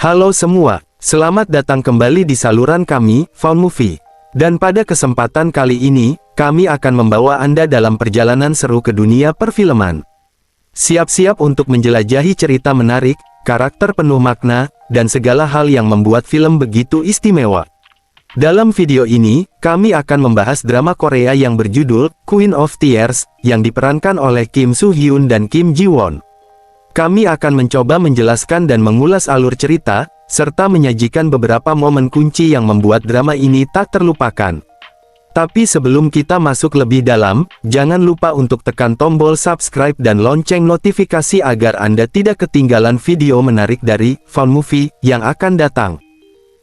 Halo semua, selamat datang kembali di saluran kami, Found Movie. Dan pada kesempatan kali ini, kami akan membawa Anda dalam perjalanan seru ke dunia perfilman. Siap-siap untuk menjelajahi cerita menarik, karakter penuh makna, dan segala hal yang membuat film begitu istimewa. Dalam video ini, kami akan membahas drama Korea yang berjudul Queen of Tears, yang diperankan oleh Kim Soo Hyun dan Kim Ji Won. Kami akan mencoba menjelaskan dan mengulas alur cerita, serta menyajikan beberapa momen kunci yang membuat drama ini tak terlupakan. Tapi sebelum kita masuk lebih dalam, jangan lupa untuk tekan tombol subscribe dan lonceng notifikasi agar Anda tidak ketinggalan video menarik dari Found Movie yang akan datang.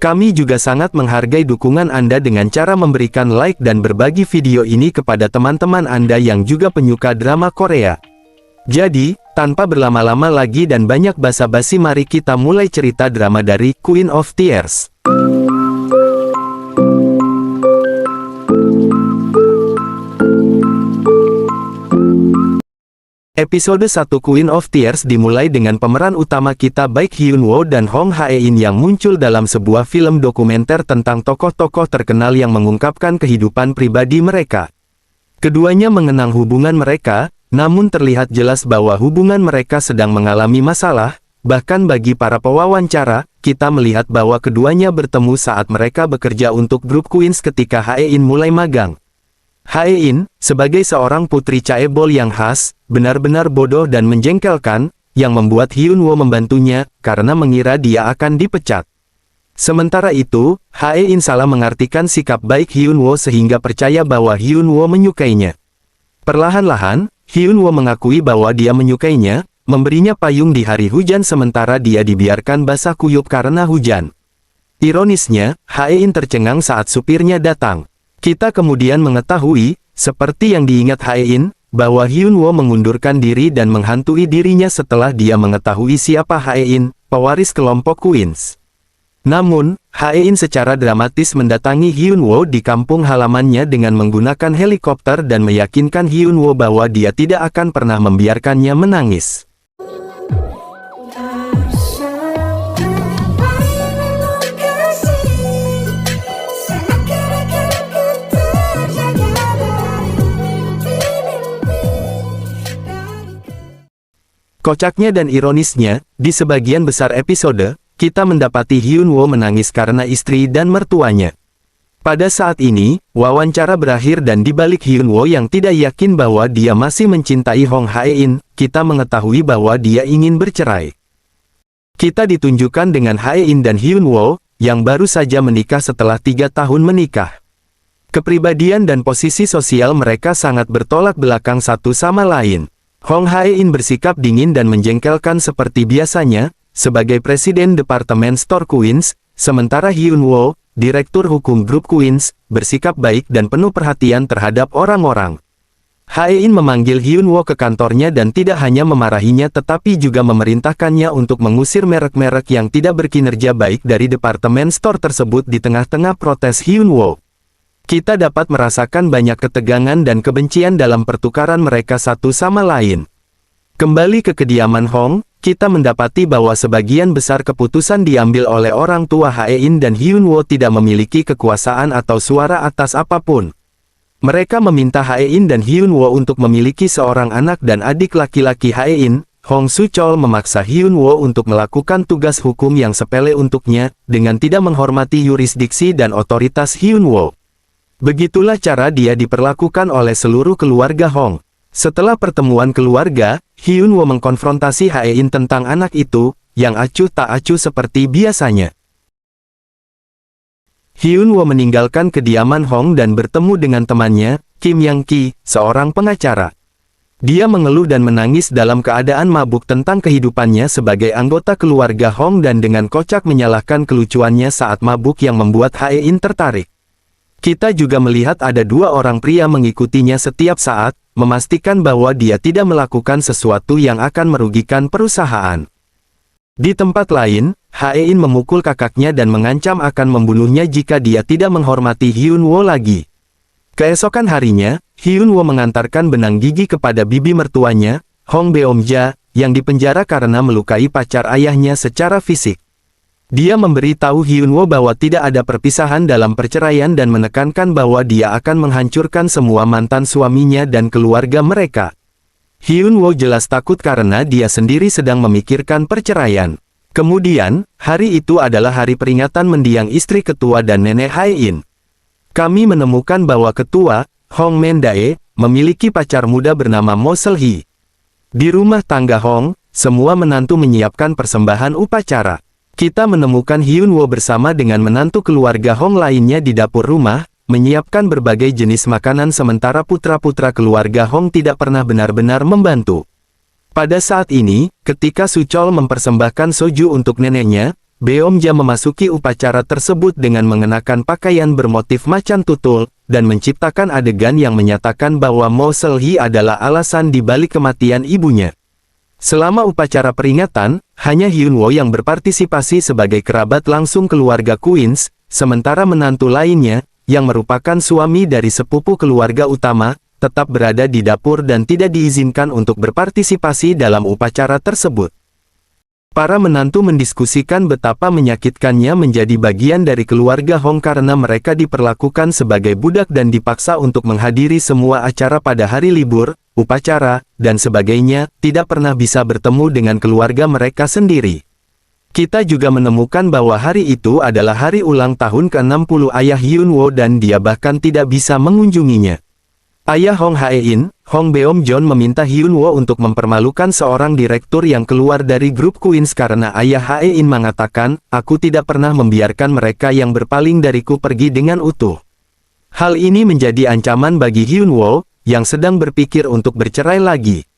Kami juga sangat menghargai dukungan Anda dengan cara memberikan like dan berbagi video ini kepada teman-teman Anda yang juga penyuka drama Korea. Jadi, tanpa berlama-lama lagi dan banyak basa-basi, mari kita mulai cerita drama dari Queen of Tears. Episode 1 Queen of Tears dimulai dengan pemeran utama kita Baek Hyun Woo dan Hong Hae-in yang muncul dalam sebuah film dokumenter tentang tokoh-tokoh terkenal yang mengungkapkan kehidupan pribadi mereka. Keduanya mengenang hubungan mereka, namun terlihat jelas bahwa hubungan mereka sedang mengalami masalah. Bahkan bagi para pewawancara, kita melihat bahwa keduanya bertemu saat mereka bekerja untuk grup Queens ketika Hae-in mulai magang. Hae-in, sebagai seorang putri chaebol yang khas, benar-benar bodoh dan menjengkelkan, yang membuat Hyun Woo membantunya, karena mengira dia akan dipecat. Sementara itu, Hae-in salah mengartikan sikap baik Hyun Woo sehingga percaya bahwa Hyun Woo menyukainya. Perlahan-lahan, Hyun Woo mengakui bahwa dia menyukainya, memberinya payung di hari hujan sementara dia dibiarkan basah kuyup karena hujan. Ironisnya, Hae-in tercengang saat supirnya datang. Kita kemudian mengetahui, seperti yang diingat Hae-in, bahwa Hyun Woo mengundurkan diri dan menghantui dirinya setelah dia mengetahui siapa Hae-in, pewaris kelompok Queens. Namun, Hae-in secara dramatis mendatangi Hyun Woo di kampung halamannya dengan menggunakan helikopter dan meyakinkan Hyun Woo bahwa dia tidak akan pernah membiarkannya menangis. Kocaknya dan ironisnya, di sebagian besar episode, kita mendapati Hyun Woo menangis karena istri dan mertuanya. Pada saat ini, wawancara berakhir dan dibalik Hyun Woo yang tidak yakin bahwa dia masih mencintai Hong Hae-in, kita mengetahui bahwa dia ingin bercerai. Kita ditunjukkan dengan Hae-in dan Hyun Woo, yang baru saja menikah setelah 3 tahun menikah. Kepribadian dan posisi sosial mereka sangat bertolak belakang satu sama lain. Hong Hae-in bersikap dingin dan menjengkelkan seperti biasanya, sebagai Presiden Departemen Store Queens, sementara Hyun Woo, Direktur Hukum Grup Queens, bersikap baik dan penuh perhatian terhadap orang-orang. Hae-in memanggil Hyun Woo ke kantornya dan tidak hanya memarahinya tetapi juga memerintahkannya untuk mengusir merek-merek yang tidak berkinerja baik dari Departemen Store tersebut di tengah-tengah protes Hyun Woo. Kita dapat merasakan banyak ketegangan dan kebencian dalam pertukaran mereka satu sama lain. Kembali ke kediaman Hong, kita mendapati bahwa sebagian besar keputusan diambil oleh orang tua Hae-in dan Hyun Woo tidak memiliki kekuasaan atau suara atas apapun. Mereka meminta Hae-in dan Hyun Woo untuk memiliki seorang anak dan adik laki-laki. Hae-in, Hong Soo-chol memaksa Hyun Woo untuk melakukan tugas hukum yang sepele untuknya, dengan tidak menghormati yurisdiksi dan otoritas Hyun Woo. Begitulah cara dia diperlakukan oleh seluruh keluarga Hong. Setelah pertemuan keluarga, Hyun Woo mengkonfrontasi Hae-in tentang anak itu, yang acuh tak acuh seperti biasanya. Hyun Woo meninggalkan kediaman Hong dan bertemu dengan temannya, Kim Yang-ki, seorang pengacara. Dia mengeluh dan menangis dalam keadaan mabuk tentang kehidupannya sebagai anggota keluarga Hong dan dengan kocak menyalahkan kelucuannya saat mabuk yang membuat Hae-in tertarik. Kita juga melihat ada dua orang pria mengikutinya setiap saat, memastikan bahwa dia tidak melakukan sesuatu yang akan merugikan perusahaan. Di tempat lain, Hae-in memukul kakaknya dan mengancam akan membunuhnya jika dia tidak menghormati Hyun-woo lagi. Keesokan harinya, Hyun-woo mengantarkan benang gigi kepada bibi mertuanya, Hong Beom-ja, yang dipenjara karena melukai pacar ayahnya secara fisik. Dia memberitahu Hyun-woo bahwa tidak ada perpisahan dalam perceraian dan menekankan bahwa dia akan menghancurkan semua mantan suaminya dan keluarga mereka. Hyun-woo jelas takut karena dia sendiri sedang memikirkan perceraian. Kemudian, hari itu adalah hari peringatan mendiang istri ketua dan nenek Hae-in. Kami menemukan bahwa ketua, Hong Men-dae, memiliki pacar muda bernama Mo Sel-hee. Di rumah tangga Hong, semua menantu menyiapkan persembahan upacara. Kita menemukan Hyun-woo bersama dengan menantu keluarga Hong lainnya di dapur rumah, menyiapkan berbagai jenis makanan sementara putra-putra keluarga Hong tidak pernah benar-benar membantu. Pada saat ini, ketika Suchol mempersembahkan soju untuk neneknya, Beom-ja memasuki upacara tersebut dengan mengenakan pakaian bermotif macan tutul, dan menciptakan adegan yang menyatakan bahwa Mo Sel-hee adalah alasan di balik kematian ibunya. Selama upacara peringatan, hanya Hyun-woo yang berpartisipasi sebagai kerabat langsung keluarga Queens, sementara menantu lainnya, yang merupakan suami dari sepupu keluarga utama, tetap berada di dapur dan tidak diizinkan untuk berpartisipasi dalam upacara tersebut. Para menantu mendiskusikan betapa menyakitkannya menjadi bagian dari keluarga Hong karena mereka diperlakukan sebagai budak dan dipaksa untuk menghadiri semua acara pada hari libur, upacara, dan sebagainya, tidak pernah bisa bertemu dengan keluarga mereka sendiri. Kita juga menemukan bahwa hari itu adalah hari ulang tahun ke-60 ayah Hyun-woo dan dia bahkan tidak bisa mengunjunginya. Ayah Hong Hae-in, Hong Beom-jon meminta Hyun-woo untuk mempermalukan seorang direktur yang keluar dari grup Queens karena ayah Hae-in mengatakan, "Aku tidak pernah membiarkan mereka yang berpaling dariku pergi dengan utuh." Hal ini menjadi ancaman bagi Hyun-woo, yang sedang berpikir untuk bercerai lagi.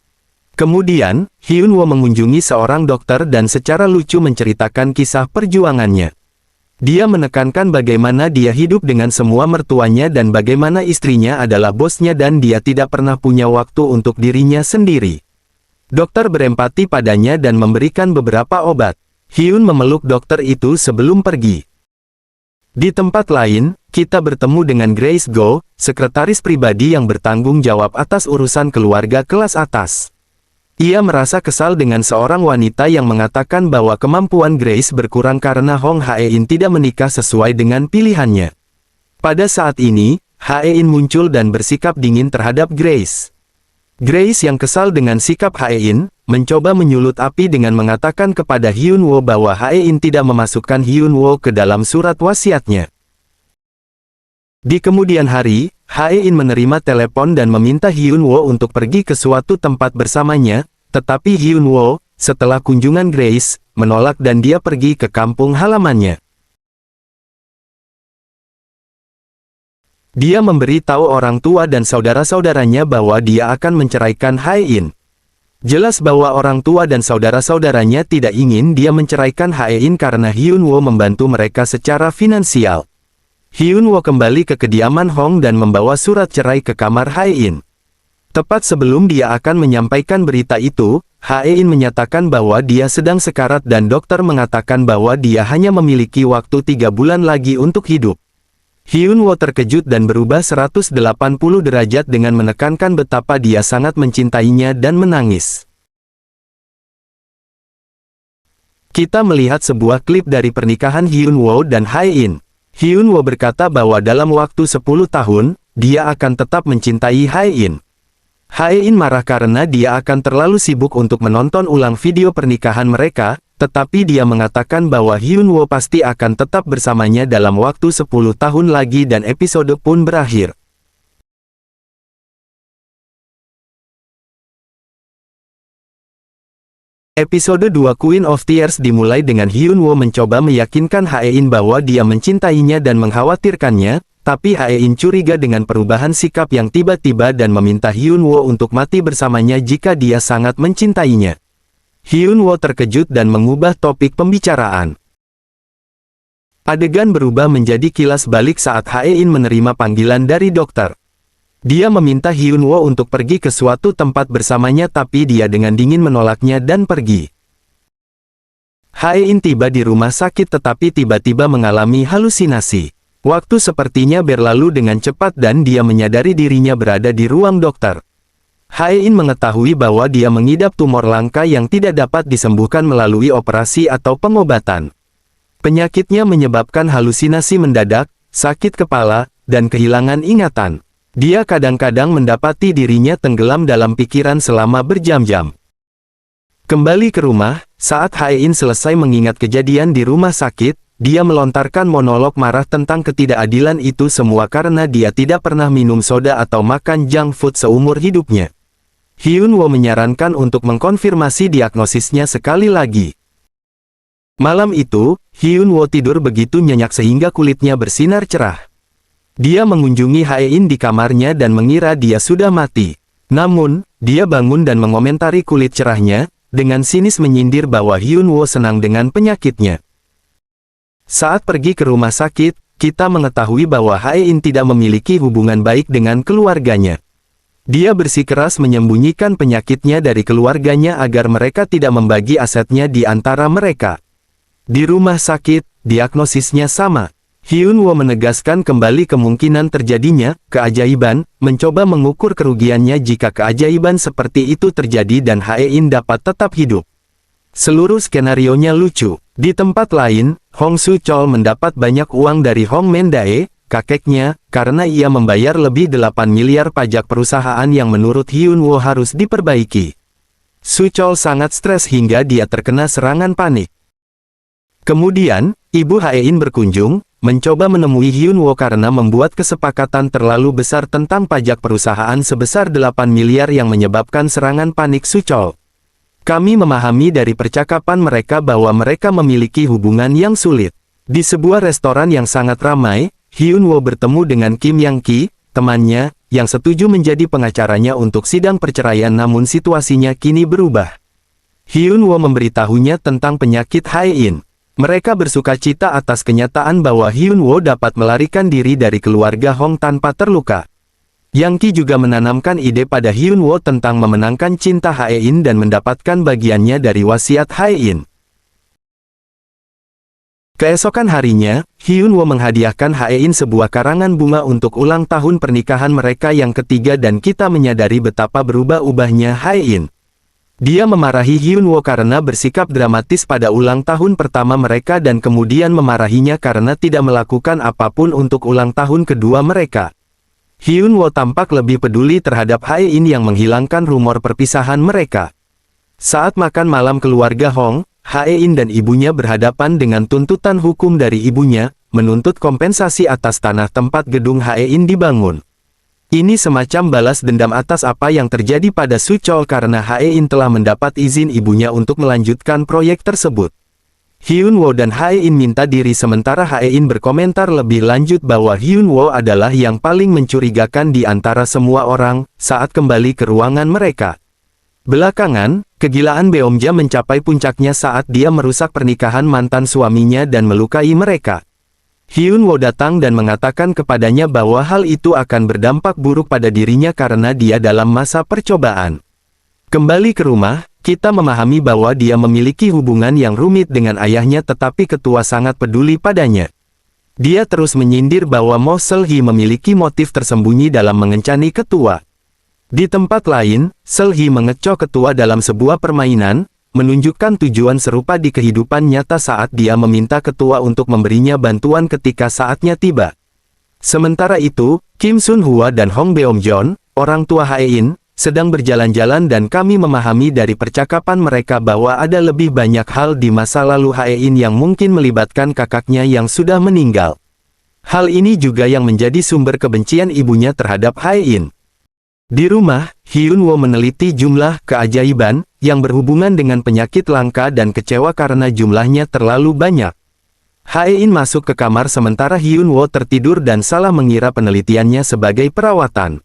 Kemudian, Hyun-woo mengunjungi seorang dokter dan secara lucu menceritakan kisah perjuangannya. Dia menekankan bagaimana dia hidup dengan semua mertuanya dan bagaimana istrinya adalah bosnya dan dia tidak pernah punya waktu untuk dirinya sendiri. Dokter berempati padanya dan memberikan beberapa obat. Hyun memeluk dokter itu sebelum pergi. Di tempat lain, kita bertemu dengan Grace Go, sekretaris pribadi yang bertanggung jawab atas urusan keluarga kelas atas. Ia merasa kesal dengan seorang wanita yang mengatakan bahwa kemampuan Grace berkurang karena Hong Hae-in tidak menikah sesuai dengan pilihannya. Pada saat ini, Hae-in muncul dan bersikap dingin terhadap Grace. Grace yang kesal dengan sikap Hae-in, mencoba menyulut api dengan mengatakan kepada Hyun-woo bahwa Hae-in tidak memasukkan Hyun-woo ke dalam surat wasiatnya. Di kemudian hari, Hae-in menerima telepon dan meminta Hyun-woo untuk pergi ke suatu tempat bersamanya, tetapi Hyun-woo, setelah kunjungan Grace, menolak dan dia pergi ke kampung halamannya. Dia memberitahu orang tua dan saudara-saudaranya bahwa dia akan menceraikan Hae-in. Jelas bahwa orang tua dan saudara-saudaranya tidak ingin dia menceraikan Hae-in karena Hyun-woo membantu mereka secara finansial. Hyun-woo kembali ke kediaman Hong dan membawa surat cerai ke kamar Hae-in. Tepat sebelum dia akan menyampaikan berita itu, Hae-in menyatakan bahwa dia sedang sekarat dan dokter mengatakan bahwa dia hanya memiliki waktu 3 bulan lagi untuk hidup. Hyun-woo terkejut dan berubah 180 derajat dengan menekankan betapa dia sangat mencintainya dan menangis. Kita melihat sebuah klip dari pernikahan Hyun-woo dan Hae-in. Hyun-woo berkata bahwa dalam waktu 10 tahun, dia akan tetap mencintai Hae-in. Hae-in marah karena dia akan terlalu sibuk untuk menonton ulang video pernikahan mereka, tetapi dia mengatakan bahwa Hyun-woo pasti akan tetap bersamanya dalam waktu 10 tahun lagi dan episode pun berakhir. Episode 2 Queen of Tears dimulai dengan Hyun-woo mencoba meyakinkan Hae-in bahwa dia mencintainya dan mengkhawatirkannya, tapi Hae-in curiga dengan perubahan sikap yang tiba-tiba dan meminta Hyun-woo untuk mati bersamanya jika dia sangat mencintainya. Hyun-woo terkejut dan mengubah topik pembicaraan. Adegan berubah menjadi kilas balik saat Hae-in menerima panggilan dari dokter. Dia meminta Hyun-woo untuk pergi ke suatu tempat bersamanya tapi dia dengan dingin menolaknya dan pergi. Hae-in tiba di rumah sakit tetapi tiba-tiba mengalami halusinasi. Waktu sepertinya berlalu dengan cepat dan dia menyadari dirinya berada di ruang dokter. Hae-in mengetahui bahwa dia mengidap tumor langka yang tidak dapat disembuhkan melalui operasi atau pengobatan. Penyakitnya menyebabkan halusinasi mendadak, sakit kepala, dan kehilangan ingatan. Dia kadang-kadang mendapati dirinya tenggelam dalam pikiran selama berjam-jam. Kembali ke rumah, saat Hae-in selesai mengingat kejadian di rumah sakit, dia melontarkan monolog marah tentang ketidakadilan itu semua karena dia tidak pernah minum soda atau makan junk food seumur hidupnya. Hyun-woo menyarankan untuk mengkonfirmasi diagnosisnya sekali lagi. Malam itu, Hyun-woo tidur begitu nyenyak sehingga kulitnya bersinar cerah. Dia mengunjungi Hae-in di kamarnya dan mengira dia sudah mati. Namun, dia bangun dan mengomentari kulit cerahnya, dengan sinis menyindir bahwa Hyun-woo senang dengan penyakitnya. Saat pergi ke rumah sakit, kita mengetahui bahwa Hae-in tidak memiliki hubungan baik dengan keluarganya. Dia bersikeras menyembunyikan penyakitnya dari keluarganya agar mereka tidak membagi asetnya di antara mereka. Di rumah sakit, diagnosisnya sama. Hyun-woo menegaskan kembali kemungkinan terjadinya keajaiban, mencoba mengukur kerugiannya jika keajaiban seperti itu terjadi dan Hae-in dapat tetap hidup. Seluruh skenarionya lucu. Di tempat lain, Hong Soo-chol mendapat banyak uang dari Hong Men-dae, kakeknya, karena ia membayar lebih 8 miliar pajak perusahaan yang menurut Hyun-woo harus diperbaiki. Soo-chol sangat stres hingga dia terkena serangan panik. Kemudian, ibu Hae-in berkunjung, mencoba menemui Hyun-woo karena membuat kesepakatan terlalu besar tentang pajak perusahaan sebesar 8 miliar yang menyebabkan serangan panik Soo-chol. Kami memahami dari percakapan mereka bahwa mereka memiliki hubungan yang sulit. Di sebuah restoran yang sangat ramai, Hyun-woo bertemu dengan Kim Yang-ki, temannya, yang setuju menjadi pengacaranya untuk sidang perceraian namun situasinya kini berubah. Hyun-woo memberitahunya tentang penyakit Hae-in. Mereka bersukacita atas kenyataan bahwa Hyun-woo dapat melarikan diri dari keluarga Hong tanpa terluka. Yang-ki juga menanamkan ide pada Hyun-woo tentang memenangkan cinta Hae-in dan mendapatkan bagiannya dari wasiat Hae-in. Keesokan harinya, Hyun-woo menghadiahkan Hae-in sebuah karangan bunga untuk ulang tahun pernikahan mereka yang ketiga dan kita menyadari betapa berubah-ubahnya Hae-in. Dia memarahi Hyun-woo karena bersikap dramatis pada ulang tahun pertama mereka dan kemudian memarahinya karena tidak melakukan apapun untuk ulang tahun kedua mereka. Hyun-woo tampak lebih peduli terhadap Hae-in yang menghilangkan rumor perpisahan mereka. Saat makan malam keluarga Hong, Hae-in dan ibunya berhadapan dengan tuntutan hukum dari ibunya, menuntut kompensasi atas tanah tempat gedung Hae-in dibangun. Ini semacam balas dendam atas apa yang terjadi pada Soo-chol karena Hae-in telah mendapat izin ibunya untuk melanjutkan proyek tersebut. Hyun-woo dan Hae-in minta diri sementara Hae-in berkomentar lebih lanjut bahwa Hyun-woo adalah yang paling mencurigakan di antara semua orang saat kembali ke ruangan mereka. Belakangan, kegilaan Beomja mencapai puncaknya saat dia merusak pernikahan mantan suaminya dan melukai mereka. Hyun-woo datang dan mengatakan kepadanya bahwa hal itu akan berdampak buruk pada dirinya karena dia dalam masa percobaan. Kembali ke rumah, kita memahami bahwa dia memiliki hubungan yang rumit dengan ayahnya tetapi ketua sangat peduli padanya. Dia terus menyindir bahwa Mo Seul-hee memiliki motif tersembunyi dalam mengencani ketua. Di tempat lain, Seul-hee mengecoh ketua dalam sebuah permainan, menunjukkan tujuan serupa di kehidupan nyata saat dia meminta ketua untuk memberinya bantuan ketika saatnya tiba. Sementara itu, Kim Sun-hwa dan Hong Beom-jon, orang tua Hae-in, sedang berjalan-jalan dan kami memahami dari percakapan mereka bahwa ada lebih banyak hal di masa lalu Hae-in yang mungkin melibatkan kakaknya yang sudah meninggal. Hal ini juga yang menjadi sumber kebencian ibunya terhadap Hae-in. Di rumah, Hyun-woo meneliti jumlah keajaiban yang berhubungan dengan penyakit langka dan kecewa karena jumlahnya terlalu banyak. Hae-in masuk ke kamar sementara Hyun-woo tertidur dan salah mengira penelitiannya sebagai perawatan.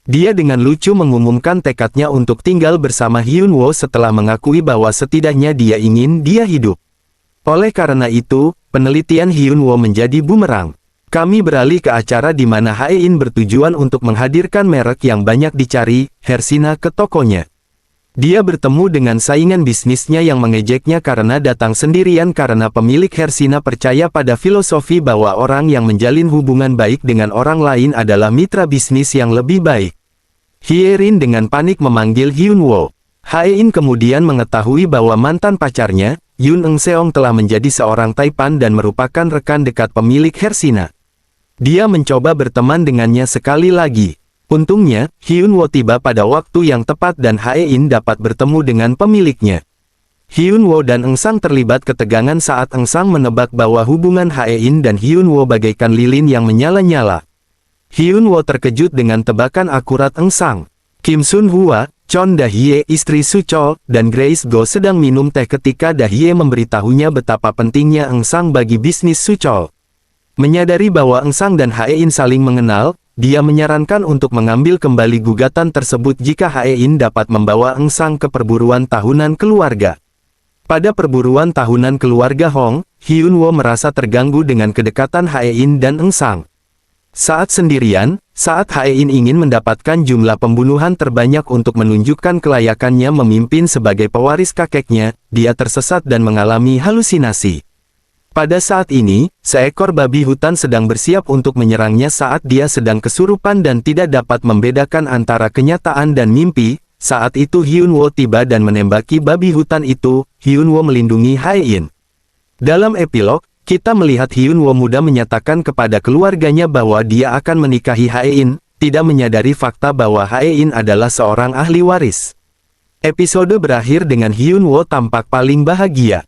Dia dengan lucu mengumumkan tekadnya untuk tinggal bersama Hyun-woo setelah mengakui bahwa setidaknya dia ingin dia hidup. Oleh karena itu, penelitian Hyunwoo menjadi bumerang. Kami beralih ke acara di mana Hae-in bertujuan untuk menghadirkan merek yang banyak dicari, Hersina ke tokonya. Dia bertemu dengan saingan bisnisnya yang mengejeknya karena datang sendirian karena pemilik Hersina percaya pada filosofi bahwa orang yang menjalin hubungan baik dengan orang lain adalah mitra bisnis yang lebih baik. Hye-rin dengan panik memanggil Hyunwoo. Hae-in kemudian mengetahui bahwa mantan pacarnya, Yoon Eun-seong telah menjadi seorang taipan dan merupakan rekan dekat pemilik Hersina. Dia mencoba berteman dengannya sekali lagi. Untungnya, Hyunwoo tiba pada waktu yang tepat dan Hae-in dapat bertemu dengan pemiliknya. Hyunwoo dan Eun-sang terlibat ketegangan saat Eun-sang menebak bahwa hubungan Hae-in dan Hyunwoo bagaikan lilin yang menyala-nyala. Hyunwoo terkejut dengan tebakan akurat Eun-sang. Kim Sun-hwa, Chon Da-hye istri Su-chol, dan Grace Go sedang minum teh ketika Da-hye memberitahunya betapa pentingnya Eun-sang bagi bisnis Su-chol. Menyadari bahwa Eun-sang dan Hae-in saling mengenal, dia menyarankan untuk mengambil kembali gugatan tersebut jika Hae-in dapat membawa Eun-sang ke perburuan tahunan keluarga. Pada perburuan tahunan keluarga Hong, Hyunwoo merasa terganggu dengan kedekatan Hae-in dan Eun-sang. Saat sendirian, saat Hae-in ingin mendapatkan jumlah pembunuhan terbanyak untuk menunjukkan kelayakannya memimpin sebagai pewaris kakeknya, dia tersesat dan mengalami halusinasi. Pada saat ini, seekor babi hutan sedang bersiap untuk menyerangnya saat dia sedang kesurupan dan tidak dapat membedakan antara kenyataan dan mimpi. Saat itu Hyunwoo tiba dan menembaki babi hutan itu. Hyunwoo melindungi Hae-in. Dalam epilog, kita melihat Hyunwoo muda menyatakan kepada keluarganya bahwa dia akan menikahi Hae-in, tidak menyadari fakta bahwa Hae-in adalah seorang ahli waris. Episode berakhir dengan Hyunwoo tampak paling bahagia.